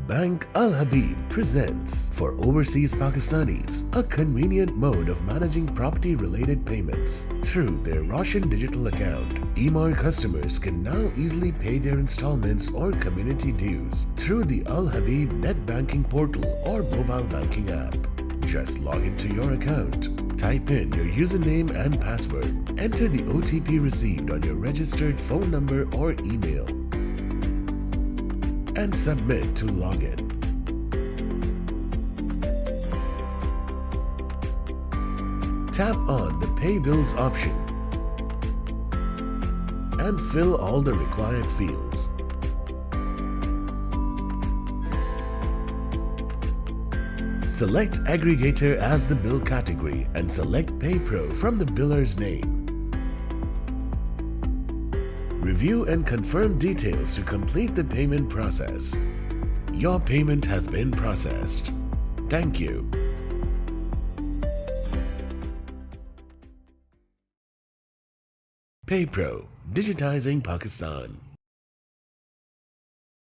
Bank Al Habib presents for overseas Pakistanis a convenient mode of managing property-related payments. Through their Roshan digital account, EMAAR customers can now easily pay their installments or community dues through the Al Habib net banking portal or mobile banking app. Just log into your account, type in your username and password, enter the OTP received on your registered phone number or email, and submit to login. Tap on the Pay Bills option and fill all the required fields. Select Aggregator as the bill category and select PayPro from the biller's name. Review and confirm details to complete the payment process. Your payment has been processed. Thank you. PayPro, digitizing Pakistan.